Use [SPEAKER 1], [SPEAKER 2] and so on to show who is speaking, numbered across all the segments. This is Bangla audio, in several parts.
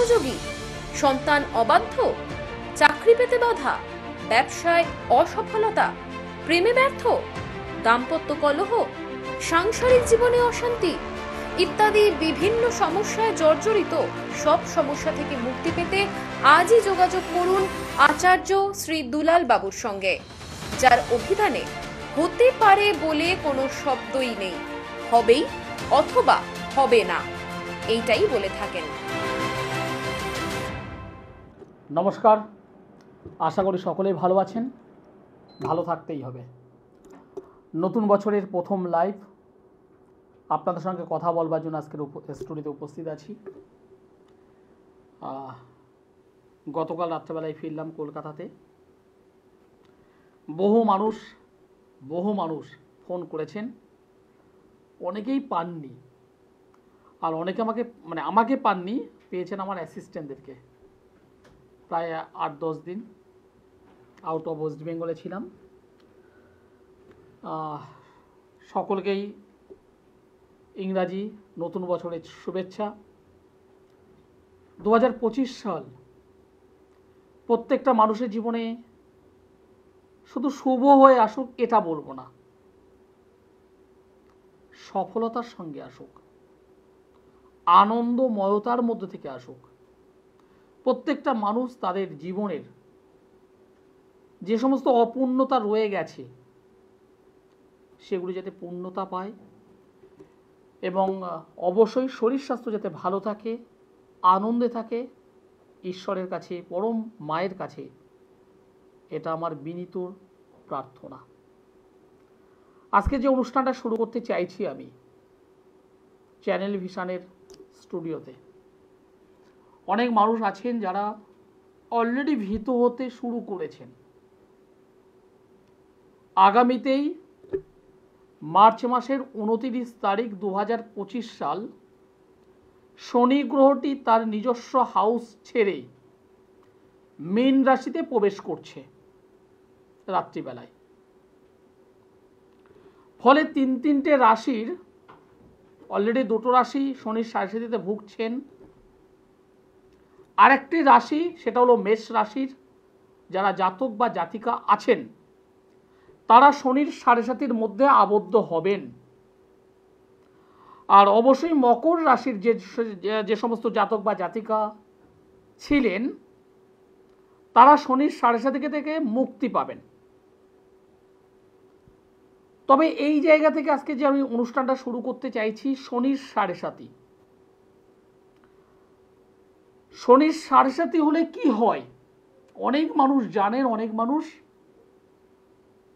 [SPEAKER 1] অমনোযোগী, সন্তান অবাধ্য, চাকরি পেতে বাধা, ব্যবসায় অসফলতা, প্রেমে ব্যর্থ, দাম্পত্য কলহ, সাংসারিক জীবনে অশান্তি ইত্যাদি বিভিন্ন সমস্যায় জর্জরিত সব সমস্যা থেকে মুক্তি পেতে আজই যোগাযোগ করুন আচার্য শ্রী দুলাল বাবুর সঙ্গে, যার অভিধানে হতে পারে বলে কোনো শব্দই নেই, হবেই অথবা হবে না, এইটাই বলে থাকেন।
[SPEAKER 2] নমস্কার, আশা করি সকলেই ভালো আছেন। ভালো থাকতেই হবে। নতুন বছরের প্রথম লাইভ, আপনাদের সঙ্গে কথা বলবার জন্য আজকের স্টুডিওতে উপস্থিত আছি। গতকাল রাত্রেবেলায় ফিরলাম কলকাতাতে। বহু মানুষ ফোন করেছেন, অনেকেই পাননি, আর অনেকে আমাকে পাননি, পেয়েছেন আমার অ্যাসিস্ট্যান্টদেরকে। প্রায় 8-10 দিন আউট অফ ওয়েস্ট বেঙ্গলে ছিলাম। সকলকেই ইংরাজি নতুন বছরের শুভেচ্ছা। 2025 সাল প্রত্যেকটা মানুষের জীবনে শুধু শুভ হয়ে আসুক এটা বলবো না, সফলতার সঙ্গে আসুক, আনন্দময়তার মধ্যে থেকে আসুক। প্রত্যেকটা মানুষ তাদের জীবনের যে সমস্ত অপূর্ণতা রয়ে গেছে সেগুলি যাতে পূর্ণতা পায়, এবং অবশ্যই শরীর স্বাস্থ্য যাতে ভালো থাকে, আনন্দে থাকে, ঈশ্বরের কাছে, পরম মায়ের কাছে এটা আমার বিনীত প্রার্থনা। আজকে যে অনুষ্ঠানটা শুরু করতে চাইছি আমি চ্যানেল ভিশনের স্টুডিওতে, অনেক মানুষ আছেন যারা অলরেডি ভীত হতে শুরু করেছেন। আগামীতেই মার্চ মাসের 29 তারিখ 2025 সাল শনি গ্রহটি তার নিজস্ব হাউস ছেড়ে মীন রাশিতে প্রবেশ করছে রাত্রিবেলায়। ফলে তিনটে রাশির অলরেডি 2টো রাশি শনির সাড়ে ভুগছেন। আরেকটি রাশি সেটা হলো মেষ রাশির যারা জাতক বা জাতিকা আছেন তারা শনির 7.5 মধ্যে আবদ্ধ হবেন। আর অবশ্যই মকর রাশির যে সমস্ত জাতক বা জাতিকা ছিলেন তারা শনির 7.5 থেকে মুক্তি পাবেন। তবে এই জায়গা থেকে আজকে যে আমি অনুষ্ঠানটা শুরু করতে চাইছি, শনির 7.5, শনির 7.5 হলে কি হয় অনেক মানুষ জানেন, অনেক মানুষ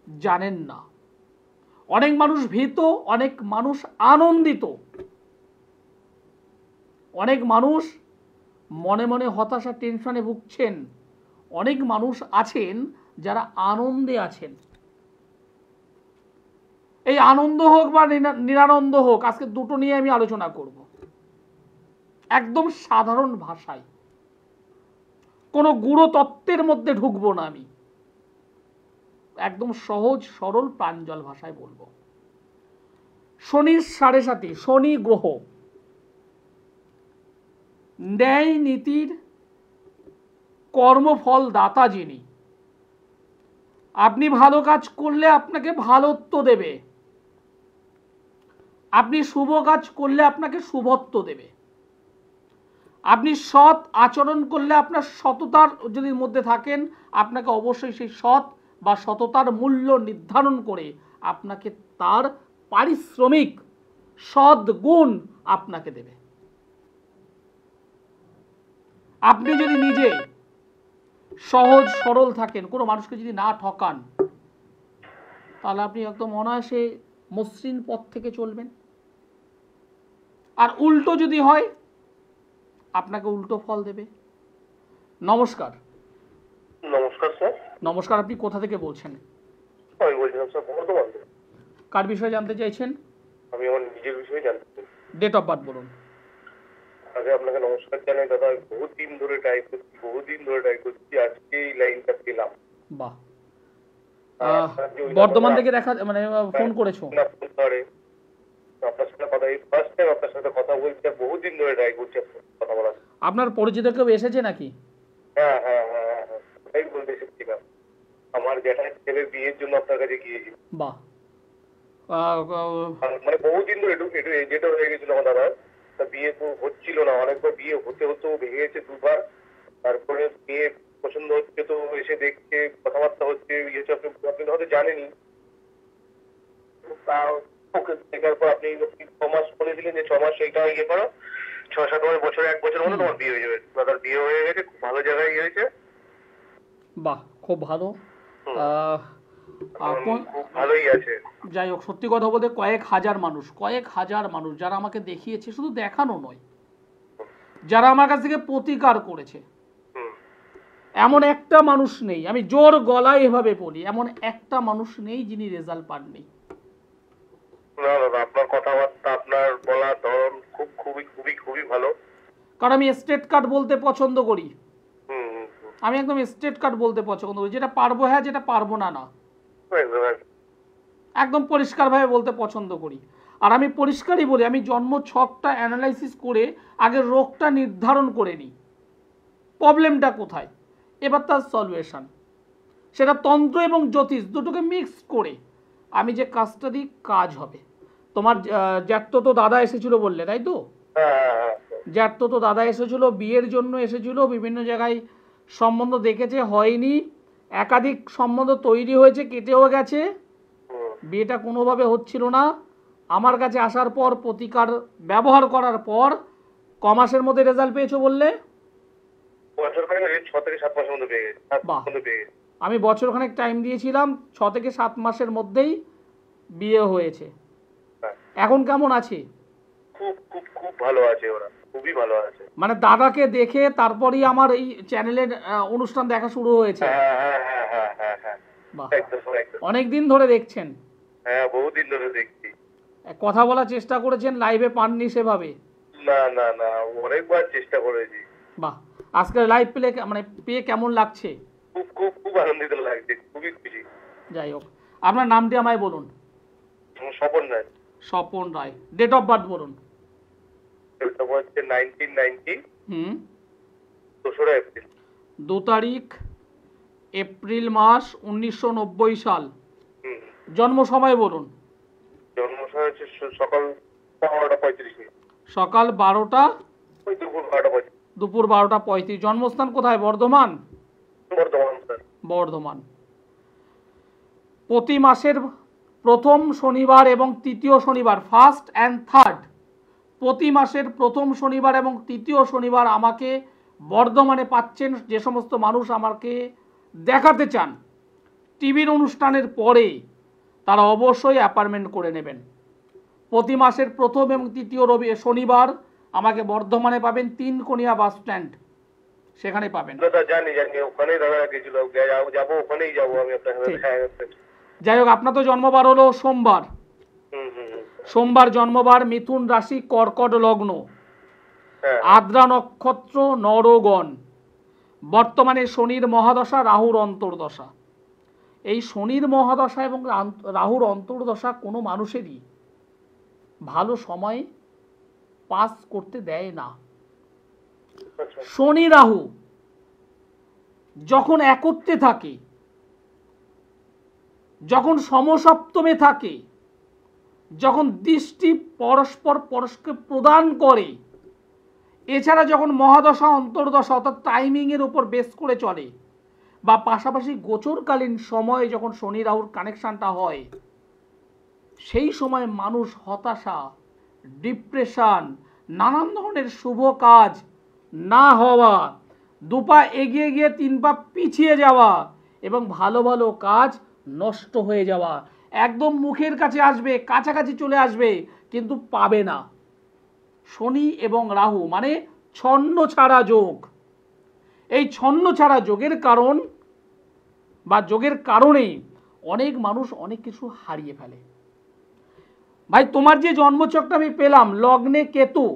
[SPEAKER 2] জানেন না। অনেক মানুষ ভীত, অনেক মানুষ আনন্দিত, অনেক মানুষ মনে মনে হতাশা টেনশনে ভুগছেন, অনেক মানুষ আছেন যারা আনন্দে আছেন। এই আনন্দ হোক বা নিরানন্দ হোক, আজকে দুটো নিয়ে আমি আলোচনা করব একদম সাধারণ ভাষায়, কোনো গুরু তত্ত্বের মধ্যে ঢুকবো না, আমি একদম সহজ সরল প্রাঞ্জল ভাষায় বলবো। শনির 7.5, শনি গ্রহ ন্যায় নীতির কর্মফল দাতা যিনি। আপনি ভালো কাজ করলে আপনাকে ভালোত্ব দেবে, আপনি শুভ কাজ করলে আপনাকে শুভত্ব দেবে, আপনি সৎ আচরণ করলে আপনার সততার যদি মধ্যে থাকেন আপনাকে অবশ্যই সেই সৎ বা সততার মূল্য নির্ধারণ করে আপনাকে তার পারিশ্রমিক সদ্গুণ আপনাকে দেবে। আপনি যদি নিজে সহজ সরল থাকেন, কোনো মানুষকে যদি না ঠকান, তাহলে আপনি একদম অনায়াসে মসৃণ পথ থেকে চলবেন। আর উল্টো যদি হয় আপনাকে উল্টো ফল দেবে। নমস্কার।
[SPEAKER 3] নমস্কার স্যার।
[SPEAKER 2] নমস্কার, আপনি কোথা থেকে বলছেন?
[SPEAKER 3] আমি বলছিলাম স্যার বর্ধমান।
[SPEAKER 2] কার বিষয়ে জানতে চাইছেন?
[SPEAKER 3] আমি আমার নিজের বিষয়ে জানতে চাই।
[SPEAKER 2] ডেট অফ বার্থ বলুন।
[SPEAKER 3] আগে আপনাকে নমস্কার জানাই দাদা। বহুদিন ধরে ট্রাই করছি, আজকে এই লাইনটা পেলাম।
[SPEAKER 2] বাহ। বর্ধমান থেকে দেখা ফোন করেছো?
[SPEAKER 3] আপনার সাথে কথা, এই ফার্স্ট টাইম আপনার সাথে কথা বলছি, বহুদিন ধরে ট্রাই করছি কথা বলার।
[SPEAKER 2] আপনার পরিচিত কেউ এসেছে নাকি?
[SPEAKER 3] হ্যাঁ হ্যাঁ হ্যাঁ হ্যাঁ হ্যাঁ, ওটাই বলতে এসেছিলাম। আমার জ্যাঠার ছেলের বিয়ের জন্য আপনার কাছে গিয়েছি।
[SPEAKER 2] বাহ।
[SPEAKER 3] আর মানে বহুদিন ধরে একটু একটু এজেটও হয়ে গেছিল আমার দাদা, তা বিয়ে তো হচ্ছিল না, অনেকবার বিয়ে হতে হতেও ভেঙে গেছে দুবার। তারপরে বিয়ে পছন্দ হচ্ছে তো এসে দেখছে, কথাবার্তা হচ্ছে, ইয়ে হচ্ছে, আপনি হয়তো জানেনই। তা ওকে দেখার পর আপনি 6 মাস বলেছিলেন যে 6 মাস এইটা ইয়ে করো, 6-7 বছরে 1 বছর মধ্যে তোমার বিয়ে হয়ে যাবে। দাদার বিয়ে হয়ে গেছে, খুব ভালো জায়গায় ইয়ে হয়েছে।
[SPEAKER 2] বাহ, খুব ভালো।
[SPEAKER 3] খুব ভালোই আছে।
[SPEAKER 2] যাই হোক, সত্যি কথা বলতে কয়েক হাজার মানুষ যারা আমাকে দেখিয়েছে, শুধু দেখানো নয়, যারা আমার কাছ থেকে প্রতিকার করেছে, এমন একটা মানুষ নেই, আমি জোর গলায় এভাবে বলি, এমন একটা মানুষ নেই যিনি রেজাল্ট পাননি।
[SPEAKER 3] না দাদা, আপনার কথাবার্তা, আপনার বলার ধরন খুব খুবই খুবই খুবই ভালো।
[SPEAKER 2] কারণ আমি স্টেট কার্ড বলতে পছন্দ করি,
[SPEAKER 3] হুম হুম হুম।
[SPEAKER 2] আমি একদম স্টেট কার্ড বলতে পছন্দ করি, যেটা পারবো হ্যাঁ, যেটা পারবো না না,
[SPEAKER 3] একদম একদম।
[SPEAKER 2] একদম পরিষ্কারভাবে বলতে পছন্দ করি। আর আমি পরিষ্কারই বলি, আমি জন্ম ছকটা অ্যানালাইসিস করে আগে রোগটা নির্ধারণ করে নিই, প্রবলেমটা কোথায়, এবার তার সলিউশন, সেটা তন্ত্র এবং জ্যোতিষ দুটোকে মিক্স করে আমি যে কাজটা দিই কাজ হবে। তোমার জ্যাঠতো তো দাদা এসেছিল বললে, তাই তো?
[SPEAKER 3] হ্যাঁ হ্যাঁ হ্যাঁ।
[SPEAKER 2] জ্যাঠতো তো দাদা এসেছিল, বিয়ের জন্য এসেছিল, বিভিন্ন জায়গায় সম্বন্ধ দেখেছে, হয়নি, একাধিক সম্বন্ধ তৈরি হয়েছে, কেটেও গেছে, বিয়েটা কোনোভাবে হচ্ছিল না। আমার কাছে আসার পর, প্রতিকার ব্যবহার করার পর, ক মাসের মধ্যে রেজাল্ট পেয়েছো বললে?
[SPEAKER 3] বছর খানেক 6 থেকে 7 মাসের মধ্যে পেয়ে গেছে।
[SPEAKER 2] বাহ। আমি বছরখানেক টাইম দিয়েছিলাম, 6 থেকে 7 মাসের মধ্যেই বিয়ে হয়েছে। এখন কেমন আছে?
[SPEAKER 3] খুব খুব খুব ভালো আছে, ওরা খুবই ভালো আছে।
[SPEAKER 2] মানে দাদাকে দেখে তারপরই আমার এই চ্যানেলের অনুষ্ঠান দেখা শুরু হয়েছে।
[SPEAKER 3] হ্যাঁ হ্যাঁ হ্যাঁ হ্যাঁ হ্যাঁ হ্যাঁ।
[SPEAKER 2] বাহ,
[SPEAKER 3] একদম একদম।
[SPEAKER 2] অনেক দিন ধরে দেখছেন।
[SPEAKER 3] হ্যাঁ, বহুদিন ধরে দেখছি।
[SPEAKER 2] কথা বলার চেষ্টা করেছেন, লাইভে পাননি সেভাবে?
[SPEAKER 3] না না না, অনেকবার চেষ্টা করেছি।
[SPEAKER 2] বাহ, আজকে লাইভ পেয়ে কেমন লাগছে?
[SPEAKER 3] খুব খুব খুব আনন্দিত লাগছে, খুবই খুশি।
[SPEAKER 2] যাই হোক, আপনার নামটি আমায় বলুন।
[SPEAKER 3] স্বপন রায়।
[SPEAKER 2] স্বপন রায়। ডেট অফ বার্থ বলুন।
[SPEAKER 3] এটা হচ্ছে 1990,
[SPEAKER 2] হুম।
[SPEAKER 3] 2রা এপ্রিল।
[SPEAKER 2] 2 তারিখ এপ্রিল মাস 1990 সাল। জন্ম সময় বলুন।
[SPEAKER 3] জন্ম সময় হচ্ছে সকাল 12:35।
[SPEAKER 2] সকাল 12টা,
[SPEAKER 3] ওই দুপুর 12:35।
[SPEAKER 2] দুপুর 12:35। জন্মস্থান কোথায়? বর্ধমান?
[SPEAKER 3] বর্ধমান স্যার।
[SPEAKER 2] বর্ধমান। প্রতি মাসের প্রথম শনিবার এবং তৃতীয় শনিবার, ফার্স্ট অ্যান্ড থার্ড, প্রতি মাসের প্রথম শনিবার এবং তৃতীয় শনিবার আমাকে বর্ধমানে পাচ্ছেন। যে সমস্ত মানুষ আমাকে দেখাতে চান টিভির অনুষ্ঠানের পরে, তারা অবশ্যই অ্যাপয়েন্টমেন্ট করে নেবেন। প্রতি মাসের প্রথম এবং তৃতীয় শনিবার আমাকে বর্ধমানে পাবেন, 3 বাস স্ট্যান্ড, সেখানে পাবেন।
[SPEAKER 3] দাদা জানি জানি, ওখানেই দাদা গেছিল, যাবো ওখানেই যাবো আমি আপনার সাথে দেখা করতে।
[SPEAKER 2] যাই হোক, আপনার তো জন্মবার হলো সোমবার। সোমবার জন্মবার, মিথুন রাশি, কর্কট লগ্ন, আদ্রা নক্ষত্র, নরগণ। বর্তমানে শনির মহাদশা, রাহুর অন্তর্দশা। এই শনির মহাদশা এবং রাহুর অন্তর্দশা কোনো মানুষেরই ভালো সময় পাস করতে দেয় না। শনি রাহু যখন একত্রে থাকে, যখন সমসপ্তমে থাকে, যখন দৃষ্টি পরস্পরকে প্রদান করে, এছাড়া যখন মহাদশা অন্তর্দশা অর্থাৎ টাইমিংয়ের উপর বেস করে চলে, বা পাশাপাশি গোচরকালীন সময়ে যখন শনি রাহুর কানেকশানটা হয়, সেই সময় মানুষ হতাশা, ডিপ্রেশন, নানান ধরনের শুভ কাজ না হওয়া, 2 পা এগিয়ে গিয়ে 3 পা পিছিয়ে যাওয়া, এবং ভালো ভালো কাজ নষ্ট হয়ে যাওয়া, একদম মুখের কাছে আসবে, কাছাকাছি চলে আসবে, কিন্তু পাবে না। শনি এবং রাহু মানে ছন্ন ছাড়া যোগ। এই ছন্ন ছাড়া যোগের কারণ বা যোগের কারণে অনেক মানুষ অনেক কিছু হারিয়ে ফেলে। ভাই, তোমার যে জন্মচক্রটা আমি পেলাম, লগ্নে কেতু,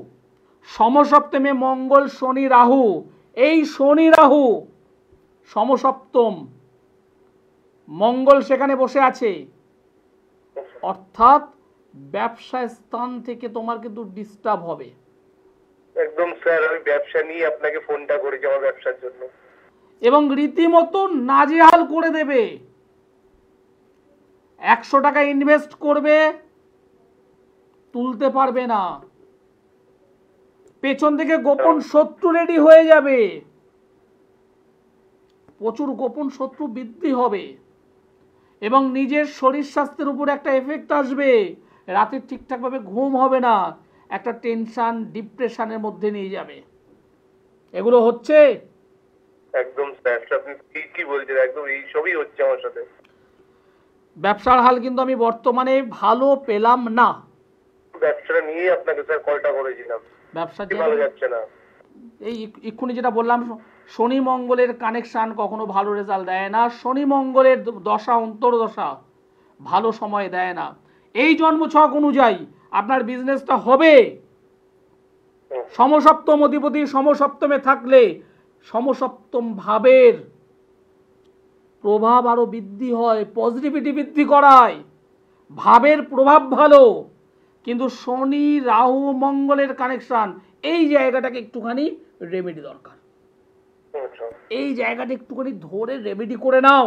[SPEAKER 2] সমসপ্তমে মঙ্গল, শনি রাহু, এই শনি রাহু সমসপ্তম, মঙ্গল সেখানে বসে আছে, অর্থাৎ ব্যবসা স্থান থেকে তোমার কিন্তু ডিস্টার্ব হবে।
[SPEAKER 3] একদম স্যার, আমি ব্যবসা নিয়ে আপনাকে ফোনটা করেছি আমার ব্যবসার জন্য।
[SPEAKER 2] এবং রীতিমতো নাজেহাল করে দেবে। 100 টাকা ইনভেস্ট করবে, তুলতে পারবে না। পেছন থেকে গোপন শত্রু রেডি হয়ে যাবে, প্রচুর গোপন শত্রু বৃদ্ধি হবে এবং নিজের শরীর স্বাস্থ্যের উপর একটা এফেক্ট আসবে। রাতে ঠিকঠাকভাবে ঘুম হবে না, একটা টেনশন ডিপ্রেশনের মধ্যে নিয়ে যাবে। এগুলো হচ্ছে।
[SPEAKER 3] একদম স্যার, আপনি ঠিকই বলছেন, একদম এই সবই হচ্ছে আমার সাথে।
[SPEAKER 2] ব্যবসার হাল কিন্তু আমি বর্তমানে ভালো পেলাম না।
[SPEAKER 3] ব্যবসাটা নিয়ে আপনাকে স্যার কলটা করেছিলাম।
[SPEAKER 2] ব্যবসা
[SPEAKER 3] ভালো যাচ্ছে না।
[SPEAKER 2] এই এক্ষুনি যেটা বললাম, শনি মঙ্গলের কানেকশন কখনো ভালো রেজাল্ট দেয় না। শনি মঙ্গলের দশা অন্তর্দশা ভালো সময় দেয় না। এই জন্মছক অনুযায়ী আপনার বিজনেসটা হবে। সমসপ্তম অধিপতি সমসপ্তমে থাকলে সমসপ্তম ভাবের প্রভাব আরো বৃদ্ধি হয়, পজিটিভিটি বৃদ্ধি করায়। ভাবের প্রভাব ভালো, কিন্তু শনি রাহু মঙ্গলের কানেকশন, এই জায়গাটাকে একটুখানি রেমেডি দরকার। এই জায়গাটা একটুখানি ধরে রেমেডি করে নাও।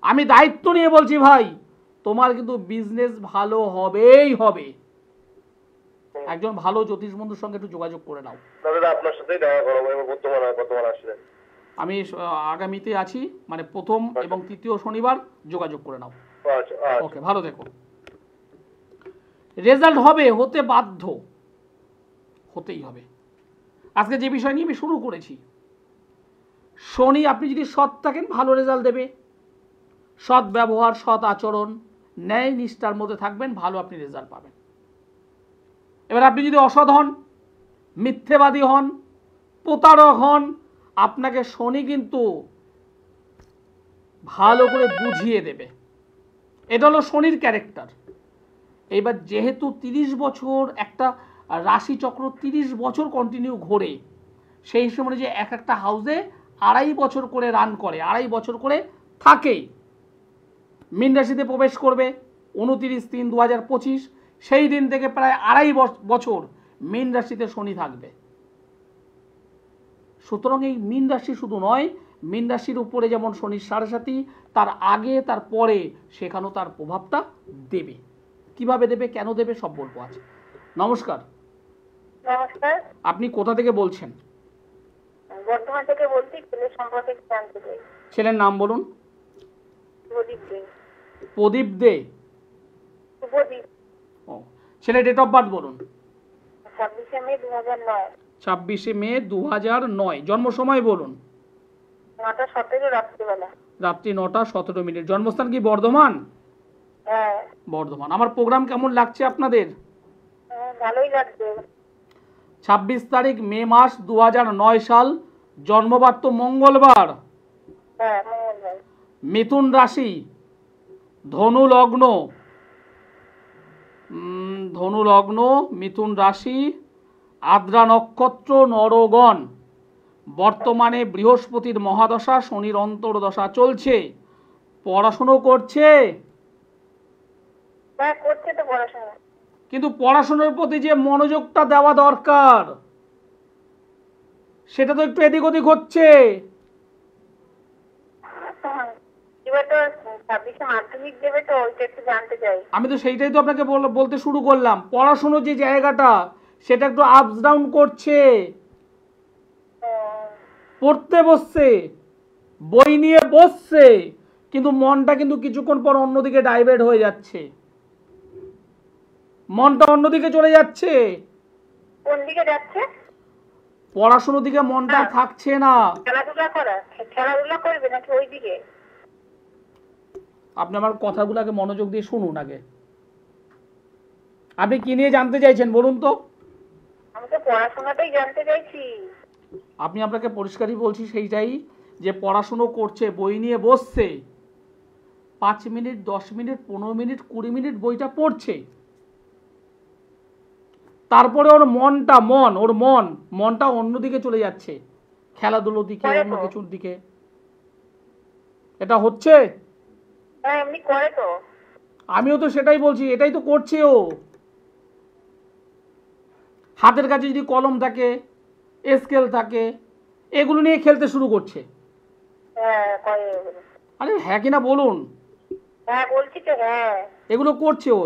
[SPEAKER 2] আমি দায়িত্ব নিয়ে বলছি ভাই, তোমার কিন্তু বিজনেস ভালো হবেই হবে। একজন ভালো জ্যোতিষ বন্ধুর সঙ্গে একটু যোগাযোগ করে নাও।
[SPEAKER 3] দাদা আপনার সাথে দেখা করবো, বর্তমান আসলেন।
[SPEAKER 2] আমি আগামীতে আছি, মানে প্রথম এবং তৃতীয় শনিবার যোগাযোগ করে নাও। ওকে, ভালো থেকো। রেজাল্ট হবে, হতে বাধ্য, হতেই হবে। আজকে যে বিষয় নিয়ে আমি শুরু করেছি, শনি আপনি যদি সৎ থাকেন ভালো রেজাল্ট দেবে। সৎ ব্যবহার, সৎ আচরণ, ন্যায় নিষ্ঠার মধ্যে থাকবেন, ভালো আপনি রেজাল্ট পাবেন। এবার আপনি যদি অসৎ হন, মিথ্যেবাদী হন, প্রতারক হন, আপনাকে শনি কিন্তু ভালো করে বুঝিয়ে দেবে। এটা হলো শনির ক্যারেক্টার। এবার যেহেতু 30 বছর একটা রাশিচক্র 30 বছর কন্টিনিউ ঘোরে, সেই হিসেবে যে এক একটা হাউসে 2.5 বছর করে রান করে, 2.5 বছর করে থাকে। মীন রাশিতে প্রবেশ করবে 29/3/2025, সেই দিন থেকে প্রায় 2.5 বছর মীন রাশিতে শনি থাকবে। সুতরাং এই মীন রাশি শুধু নয়, মীন রাশির উপরে যেমন শনির সাড়ে তার আগে তার পরে সেখানেও তার প্রভাবটা দেবে। কিভাবে দেবে, কেন দেবে, সব বলবো আজ। নমস্কার।
[SPEAKER 4] নমস্কার।
[SPEAKER 2] আপনি কোথা থেকে বলছেন?
[SPEAKER 4] বর্ধমান থেকে বলছি, ছেলের সম্পর্কে জানতে চাই।
[SPEAKER 2] ছেলের নাম বলুন।
[SPEAKER 4] প্রদীপ দে।
[SPEAKER 2] প্রদীপ দে।
[SPEAKER 4] শুভদীপ।
[SPEAKER 2] ও, ছেলের ডেট অফ বার্থ বলুন।
[SPEAKER 4] 26শে মে 2009।
[SPEAKER 2] 26শে মে 2009। জন্ম সময় বলুন।
[SPEAKER 4] 9:17 রাত্রিবেলা।
[SPEAKER 2] রাত্রি 9:17। জন্মস্থান কি বর্ধমান?
[SPEAKER 4] হ্যাঁ।
[SPEAKER 2] বর্ধমান। আমার প্রোগ্রাম কেমন লাগছে আপনাদের?
[SPEAKER 4] ভালোই লাগছে।
[SPEAKER 2] 26 তারিখ মে মাস 2009 সাল, জন্মবার তো মঙ্গলবার।
[SPEAKER 4] হ্যাঁ, মঙ্গলবার।
[SPEAKER 2] মিথুন রাশি, ধনু লগ্ন, ধনু লগ্ন, মিথুন রাশি, আদ্রা নক্ষত্র, নরগণ। বর্তমানে বৃহস্পতির মহাদশা, শনির অন্তর্দশা চলছে। পড়াশুনো করছে?
[SPEAKER 4] হ্যাঁ, করছে তো পড়াশোনা।
[SPEAKER 2] কিন্তু পড়াশোনার প্রতি যে মনোযোগটা দেওয়া দরকার, সেটা তো একটু এদিক ওদিক হচ্ছে।
[SPEAKER 4] এবার তো 26শে মাধ্যমিক দেবে, তো ওইটা একটু জানতে চাই।
[SPEAKER 2] আমি তো সেইটাই তো আপনাকে বলতে শুরু করলাম। পড়াশোনার যে জায়গাটা, সেটা একটু আপস ডাউন করছে। পড়তে বসছে, বই নিয়ে বসছে, কিন্তু মনটা কিন্তু কিছুক্ষণ পর অন্যদিকে ডাইভার্ট হয়ে যাচ্ছে, মনটা অন্যদিকে চলে যাচ্ছে।
[SPEAKER 4] কোন দিকে যাচ্ছে?
[SPEAKER 2] পড়াশোনার দিকে মনটা থাকছে না।
[SPEAKER 4] খেলাধুলা করবে নাকি ওই দিকে?
[SPEAKER 2] আপনি আমার কথাগুলোকে মনোযোগ দিয়ে শুনুন আগে। আপনি কি নিয়ে জানতে চাইছেন বলুন তো?
[SPEAKER 4] আমি তো পড়াশোনাটাই জানতে চাইছি।
[SPEAKER 2] আপনি আপনাকে পরিষ্কারই বলছি সেইটাই, যে পড়াশুনো করছে, বই নিয়ে বসছে, 5 মিনিট, 10 মিনিট, 15 মিনিট, 20 মিনিট বইটা পড়ছে, তারপরে ওর মনটা অন্যদিকে চলে যাচ্ছে, খেলাধুলোর দিকে, অন্য কিছুর দিকে। এটা হচ্ছে?
[SPEAKER 4] হ্যাঁ, এমনি করে তো।
[SPEAKER 2] আমিও তো সেটাই বলছি, এটাই তো করছে ও। হাতের কাছে যদি কলম থাকে, স্কেল থাকে, এগুলো নিয়ে খেলতে শুরু করছে।
[SPEAKER 4] হ্যাঁ করে এগুলো।
[SPEAKER 2] আরে হ্যাঁ কিনা বলুন।
[SPEAKER 4] হ্যাঁ বলছি তো, হ্যাঁ।
[SPEAKER 2] এগুলো করছে ও।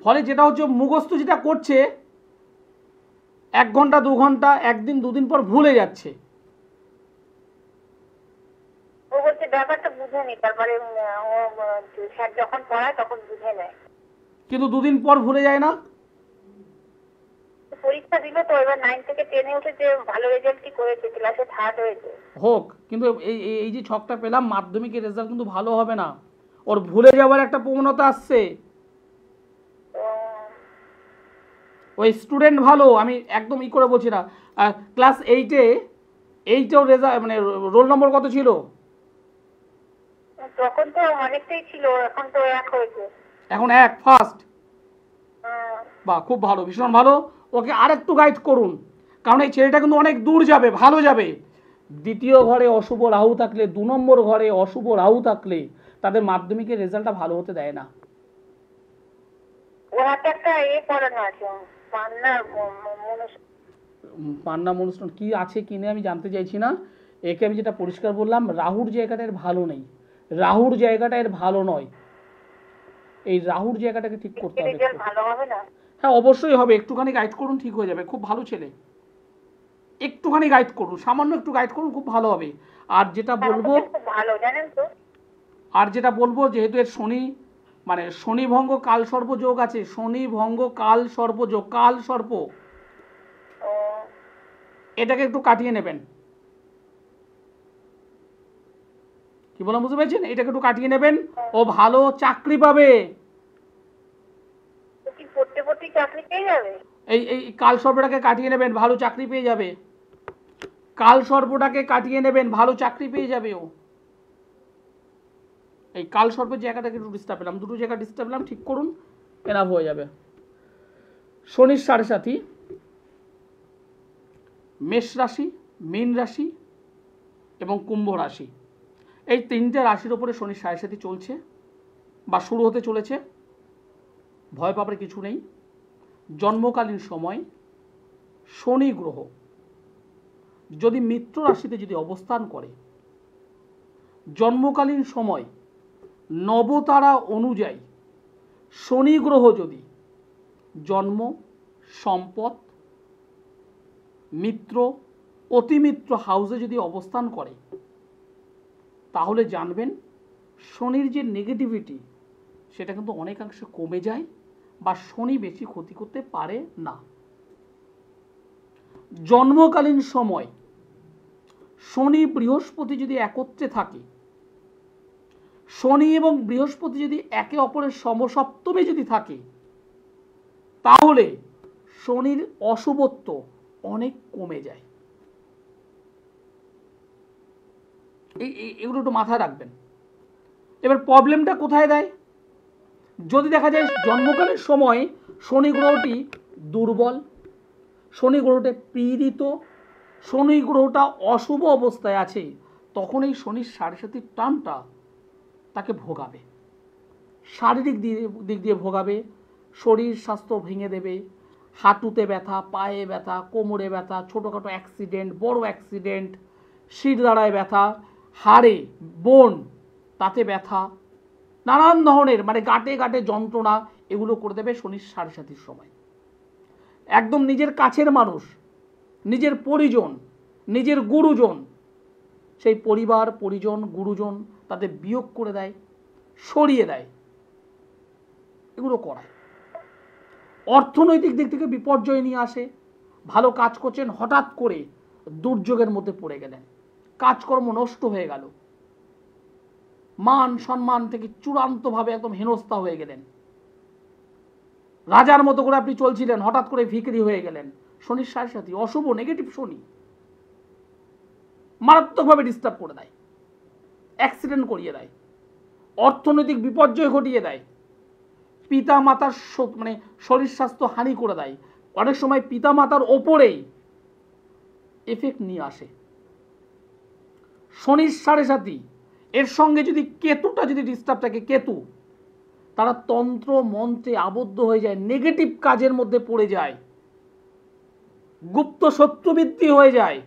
[SPEAKER 2] ফলে যেটা হচ্ছে, মুখস্থ যেটা করছে 1 ঘন্টা 2 ঘন্টা, একদিন দুদিন পর ভুলে যাচ্ছে।
[SPEAKER 4] ও বলছে ব্যাপারটা বুঝে নি, তারপরে ও স্যার যখন পড়ায় তখন বুঝে নেয়।
[SPEAKER 2] কিন্তু 2 দিন পর ভুলে যায় না।
[SPEAKER 4] পরীক্ষা দিল তো, এবার 9 থেকে 10-এ উঠেছে, ভালো রেজাল্টই করেছে, ক্লাসে 3rd হয়েছে।
[SPEAKER 2] হোক, কিন্তু এই এই এই যে ছকটা পেলাম, মাধ্যমিকের রেজাল্ট কিন্তু ভালো হবে না। ওর ভুলে যাওয়ার একটা প্রবণতা আসছে।
[SPEAKER 4] তো
[SPEAKER 2] ওই স্টুডেন্ট ভালো, আমি একদম করে বলছি না। ক্লাস 8-এও রেজাল্ট মানে রোল নম্বর কত ছিল?
[SPEAKER 4] তখন তো অনেকটাই ছিল, এখন তো 1 হয়েছে।
[SPEAKER 2] এখন 1 ফার্স্ট।
[SPEAKER 4] হুম।
[SPEAKER 2] বাহ, খুব ভালো, ভীষণ ভালো। ওকে আরেকটু গাইড করুন, কারণ এই ছেলেটা কিন্তু অনেক দূর যাবে, ভালো যাবে। দ্বিতীয় ঘরে অশুভ রাহু থাকলে, 2 নম্বর ঘরে অশুভ রাহু থাকলে তাদের মাধ্যমিকের রেজাল্টটা ভালো হতে দেয় না।
[SPEAKER 4] ওর হাতে একটা পড়ানো আছে, পান্নার
[SPEAKER 2] পান্না অনুষ্ঠান কি আছে কি নেই আমি জানতে চাইছি না। একে আমি যেটা পরিষ্কার বললাম, রাহুর জায়গাটা এর ভালো নেই, রাহুর জায়গাটা এর ভালো নয়। এই রাহুর জায়গাটাকে ঠিক করতে হবে।
[SPEAKER 4] রেজাল্ট ভালো হবে না।
[SPEAKER 2] হ্যাঁ অবশ্যই হবে, একটুখানি গাইড করুন, ঠিক হয়ে যাবে। খুব ভালো ছেলে, একটুখানি গাইড করুন, সামান্য একটু গাইড করুন, খুব ভালো হবে। আর যেটা বলবো,
[SPEAKER 4] খুব ভালো জানেন তো।
[SPEAKER 2] যেহেতু এর শনি মানে শনি ভঙ্গ কাল সর্প যোগ আছে, শনি ভঙ্গ কাল সর্প যোগ, কাল সর্প,
[SPEAKER 4] ও
[SPEAKER 2] এটাকে একটু কাটিয়ে নেবেন। কি বললাম বুঝতে পেরেছেন? এটাকে একটু কাটিয়ে নেবেন, ও ভালো চাকরি পাবে।
[SPEAKER 4] তো কি পড়তে পড়তে চাকরি পেয়ে যাবে?
[SPEAKER 2] এই এই কাল সর্পটাকে কাটিয়ে নেবেন, ভালো চাকরি পেয়ে যাবে। কাল সর্পটাকে কাটিয়ে নেবেন, ভালো চাকরি পেয়ে যাবে ও। এই কাল সর্পের জায়গাটাকে একটু ডিস্টার্ব পেলাম, দুটো জায়গা ডিস্টার্ব পেলাম, ঠিক করুন, এনাফ হয়ে যাবে। শনির 7.5, মেষ রাশি, মীন রাশি এবং কুম্ভ রাশি, এই 3টে রাশির ওপরে শনির 7.5 চলছে বা শুরু হতে চলেছে। ভয় পাবার কিছু নেই। জন্মকালীন সময় শনি গ্রহ যদি মিত্র রাশিতে যদি অবস্থান করে, জন্মকালীন সময় নবতারা অনুযায়ী শনি গ্রহ যদি জন্ম, সম্পদ, মিত্র, অতিমিত্র হাউসে যদি অবস্থান করে, তাহলে জানবেন শনির যে নেগেটিভিটি সেটা কিন্তু অনেকাংশে কমে যায় বা শনি বেশি ক্ষতি করতে পারে না। জন্মকালীন সময় শনি বৃহস্পতি যদি একত্রে থাকে, শনি এবং বৃহস্পতি যদি একে অপরের সমসপ্তমে যদি থাকে, তাহলে শনির অশুভত্ব অনেক কমে যায়। এগুলো একটু মাথায় রাখবেন। এবার প্রবলেমটা কোথায় দেয়? যদি দেখা যায় জন্মকালীন সময় শনি গ্রহটি দুর্বল, শনি গ্রহটি পীড়িত, শনি গ্রহটা অশুভ অবস্থায় আছে, তখন এই শনির 7.5 টানটা তাকে ভোগাবে, শারীরিক দিক দিয়ে ভোগাবে, শরীর স্বাস্থ্য ভেঙে দেবে, হাঁটুতে ব্যথা, পায়ে ব্যথা, কোমরে ব্যথা, ছোটোখাটো অ্যাক্সিডেন্ট, বড় অ্যাক্সিডেন্ট, শির দ্বারায় ব্যথা, হাড়ে বোন তাতে ব্যথা, নানান ধরনের মানে গাঁটে গাঁটে যন্ত্রণা, এগুলো করে দেবে শনির 7.5 সময়। একদম নিজের কাছের মানুষ, নিজের পরিজন, নিজের গুরুজন, সেই পরিবার পরিজন গুরুজন তাদের বিয়োগ করে দেয়, সরিয়ে দেয়, এগুলো করায়। অর্থনৈতিক দিক থেকে বিপর্যয় নিয়ে আসে। ভালো কাজ করছেন, হঠাৎ করে দুর্যোগের মধ্যে পড়ে গেলেন, কাজকর্ম নষ্ট হয়ে গেল, মান সম্মান থেকে চূড়ান্তভাবে একদম হেনস্থা হয়ে গেলেন, রাজার মতো করে আপনি চলছিলেন, হঠাৎ করে ভিখারি হয়ে গেলেন। শনির 7.5 অশুভ নেগেটিভ শনি মারাত্মকভাবে ডিস্টার্ব করে দেয়, অ্যাক্সিডেন্ট করিয়ে দেয়, অর্থনৈতিক বিপর্যয় ঘটিয়ে দেয়, পিতা মাতার মানে শরীর স্বাস্থ্য হানি করে দেয়, অনেক সময় পিতা মাতার ওপরেই এফেক্ট নিয়ে আসে। শনির 7.5 এর সঙ্গে যদি কেতুটা যদি ডিস্টার্ব থাকে, কেতু তারা তন্ত্র মন্ত্রে আবদ্ধ হয়ে যায়, নেগেটিভ কাজের মধ্যে পড়ে যায়, গুপ্ত শত্রুবৃত্তি হয়ে যায়,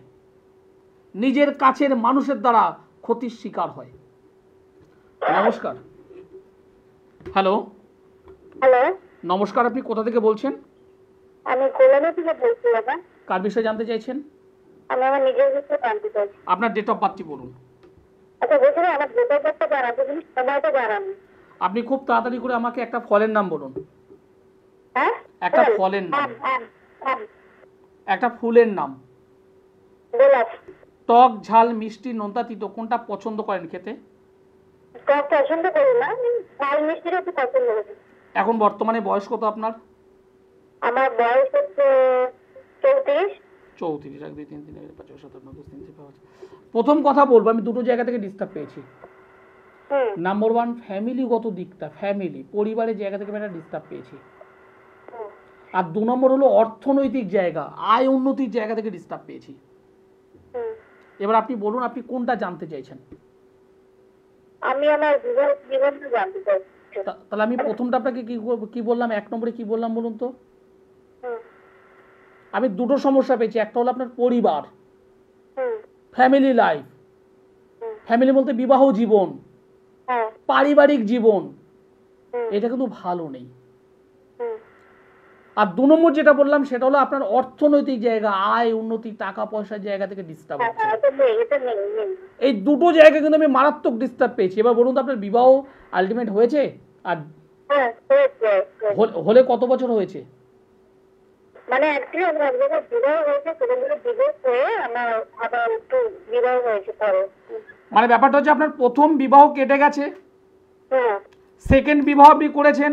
[SPEAKER 2] নিজের কাছের মানুষের দ্বারা ক্ষতির শিকার হয়। নমস্কার। হ্যালো,
[SPEAKER 4] হ্যালো,
[SPEAKER 2] নমস্কার, আপনি কোথা থেকে বলছেন?
[SPEAKER 4] আমি কল্যাণী থেকে বলছি বাবা।
[SPEAKER 2] কার বিষয়ে জানতে চাইছেন?
[SPEAKER 4] আমি আমার নিজের বিষয়ে জানতে চাইছি।
[SPEAKER 2] আপনার ডেট অফ বার্থটি বলুন।
[SPEAKER 4] আচ্ছা, বলছি আমার ডেট অফ বার্থটা জানাতে, কিন্তু সময়টা জানানো।
[SPEAKER 2] আপনি খুব তাড়াতাড়ি করে আমাকে একটা ফলের নাম বলুন।
[SPEAKER 4] হ্যাঁ,
[SPEAKER 2] একটা ফলের নাম,
[SPEAKER 4] আম,
[SPEAKER 2] একটা ফুলের নাম।
[SPEAKER 4] গোলাপ।
[SPEAKER 2] টক, ঝাল, মিষ্টি, নোনতা, তিতো কোনটা পছন্দ করেন খেতে?
[SPEAKER 4] টক পছন্দ করি না, ঝাল মিষ্টিটা একটু পছন্দ করি।
[SPEAKER 2] এখন বর্তমানে বয়স কত আপনার?
[SPEAKER 4] আমার বয়স হচ্ছে 34।
[SPEAKER 2] 34। 1 2 3 4 5 6 7 8 9 10 3 4 5। প্রথম কথা বলবো, আমি দুটো জায়গা থেকে ডিস্টার্ব পেয়েছি। নাম্বার 1 ফ্যামিলিগত দিকটা, ফ্যামিলি পরিবারের জায়গা থেকে আমি একটা ডিস্টার্ব পেয়েছি। আর 2 নম্বর হলো অর্থনৈতিক জায়গা, আয় উন্নতির জায়গা থেকে ডিস্টার্ব পেয়েছি। এবার আপনি বলুন, আপনি কোনটা জানতে চাইছেন?
[SPEAKER 4] আমি আমার জীবনটা জানতে চাই।
[SPEAKER 2] তাহলে আমি প্রথমটা আপনাকে কি বললাম, 1 নম্বরে কি বললাম বলুন তো? আমি দুটো সমস্যা পেয়েছি। একটা হলো আপনার পরিবার, ফ্যামিলি লাইফ, ফ্যামিলি বলতে বিবাহ জীবন, পারিবারিক জীবন, এটা কিন্তু ভালো নেই। আর 2 নম্বর যেটা বললাম সেটা হলো আপনার অর্থনৈতিক জায়গা, আয় উন্নতি, টাকা পয়সার জায়গা থেকে ডিস্টার্ব হচ্ছে। এই দুটো জায়গা কিন্তু আমি মারাত্মক ডিস্টার্ব পেয়েছি। এবার বলুন তো, আপনার বিবাহ আলটিমেট হয়েছে? আর হলে কত বছর হয়েছে?
[SPEAKER 4] মানে অ্যাকচুয়ালি আমার এক জায়গায় বিবাহ হয়েছে, সেখান থেকে ডিভোর্স হয়ে আমার আবার একটু বিবাহ হয়েছে পরে।
[SPEAKER 2] মানে ব্যাপারটা হচ্ছে আপনার প্রথম বিবাহ কেটে গেছে, সেকেন্ড বিবাহ আপনি করেছেন,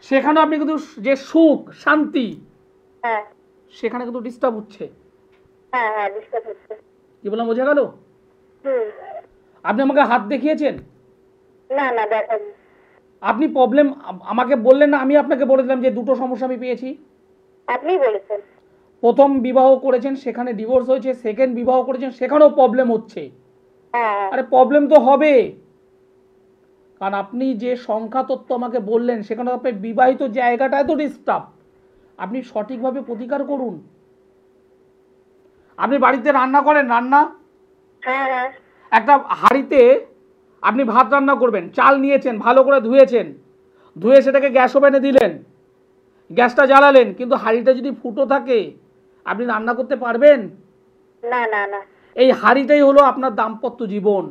[SPEAKER 2] সেখানে আপনি কিন্তু যে সুখ শান্তি সেখানে কিন্তু ডিস্টার্ব হচ্ছে। কি বললাম বোঝা গেল? আপনি আমাকে হাত দেখিয়েছেন?
[SPEAKER 4] না না, দেখানি।
[SPEAKER 2] আপনি প্রবলেম আমাকে বললেন না, আমি আপনাকে বলে দিলাম যে দুটো সমস্যা আমি পেয়েছি।
[SPEAKER 4] আপনি বলেছেন
[SPEAKER 2] প্রথম বিবাহ করেছেন, সেখানে ডিভোর্স হয়েছে, সেকেন্ড বিবাহ করেছেন, সেখানেও প্রবলেম হচ্ছে। আরে প্রবলেম তো হবে, কারণ আপনি যে সংখ্যা তত্ত্ব আমাকে বললেন সেখানে আপনার বিবাহিত জায়গাটায় তো ডিস্টার্ব। আপনি সঠিকভাবে প্রতিকার করুন। আপনি বাড়িতে রান্না করেন? রান্না একটা হাঁড়িতে আপনি ভাত রান্না করবেন, চাল নিয়েছেন, ভালো করে ধুয়েছেন, ধুয়ে সেটাকে গ্যাস ওভেনে দিলেন, গ্যাসটা জ্বালালেন, কিন্তু হাঁড়িটা যদি ফুটো থাকে আপনি রান্না করতে পারবেন?
[SPEAKER 4] না না না।
[SPEAKER 2] এই হাঁড়িটাই হলো আপনার দাম্পত্য জীবন,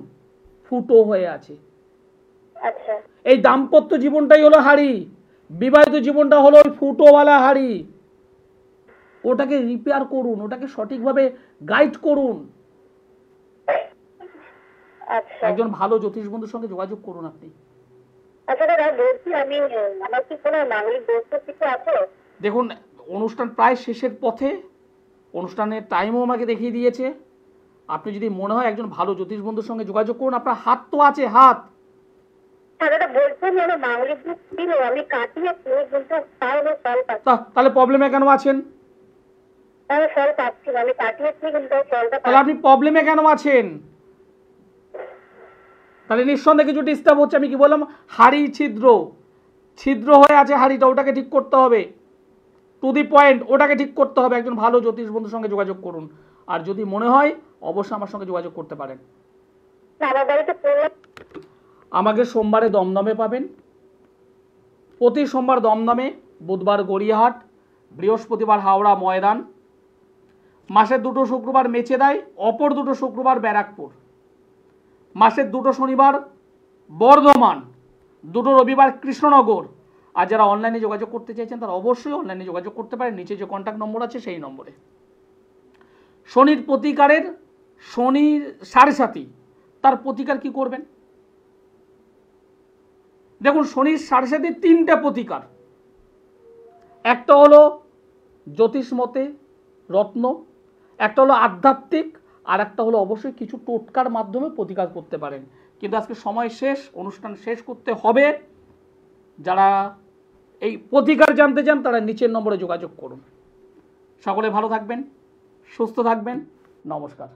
[SPEAKER 2] ফুটো হয়ে আছে।
[SPEAKER 4] আচ্ছা,
[SPEAKER 2] এই দাম্পত্য জীবনটাই হলো হাঁড়ি, বিবাহিত জীবনটা হলো ওই ফুটোওয়ালা হাঁড়ি। ওটাকে রিপেয়ার করুন, ওটাকে সঠিকভাবে গাইড করুন।
[SPEAKER 4] আচ্ছা।
[SPEAKER 2] একজন ভালো জ্যোতিষ বন্ধুর সঙ্গে যোগাযোগ করুন আপনি।
[SPEAKER 4] আচ্ছা দাদা, বলছি আমি, আমার কি কোনো মাঙ্গলিক দোষ কিছু আছে?
[SPEAKER 2] দেখুন, অনুষ্ঠান প্রায় শেষের পথে, অনুষ্ঠানের টাইমও আমাকে দেখিয়ে দিয়েছে। আপনি যদি মনে হয় একজন ভালো জ্যোতিষ বন্ধুর সঙ্গে যোগাযোগ করুন। আপনার হাত তো আছে, হাত।
[SPEAKER 4] দাদা বলছেন আমার মাঙ্গলিক দোষ ছিল, আমি কাটিয়েছি, কিন্তু তাহলে ফল পাচ্ছি।
[SPEAKER 2] তাহলে প্রবলেমে কেন আছেন?
[SPEAKER 4] আমি ফল পাচ্ছি না, আমি কাটিয়েছি কিন্তু ফলটা
[SPEAKER 2] তাহলে আপনি প্রবলেমে কেন আছেন? তাহলে নিঃসন্দেহে কিছু ডিস্টার্ব হচ্ছে। আমি কি বললাম, হাঁড়ি ছিদ্র হয়ে আছে হাঁড়িটা, ওটাকে ঠিক করতে হবে। টু দি পয়েন্ট, ওটাকে ঠিক করতে হবে। একজন ভালো জ্যোতিষ বন্ধুর সঙ্গে যোগাযোগ করুন। আর যদি মনে হয় অবশ্যই আমার সঙ্গে যোগাযোগ করতে পারেন।
[SPEAKER 4] আমার বাড়িতে
[SPEAKER 2] আমাকে সোমবারে দমদমে পাবেন, প্রতি সোমবার দমদমে, বুধবার গড়িয়াহাট, বৃহস্পতিবার হাওড়া ময়দান, মাসের 2 শুক্রবার মেচেদায়, অপর 2 শুক্রবার ব্যারাকপুর, মাসের 2 শনিবার বর্ধমান, 2 রবিবার কৃষ্ণনগর। আর যারা অনলাইনে যোগাযোগ করতে চাইছেন তারা অবশ্যই অনলাইনে যোগাযোগ করতে পারেন, নিচে যে কন্ট্যাক্ট নম্বর আছে সেই নম্বরে। শনির প্রতিকারের, শনির সাড়ে সাথী, তার প্রতিকার কি করবেন? দেখুন, শনির সাড়ে সাথে 3টে প্রতিকার। একটা হলো জ্যোতিষ মতে রত্ন, একটা হলো আধ্যাত্মিক, আর একটা হলো অবশ্যই কিছু টোটকার মাধ্যমে প্রতিকার করতে পারেন। কিন্তু আজকে সময় শেষ, অনুষ্ঠান শেষ করতে হবে। যারা এই প্রতিকার জানতে চান তারা নিচের নম্বরে যোগাযোগ করুন। সকলে ভালো থাকবেন, সুস্থ থাকবেন। নমস্কার।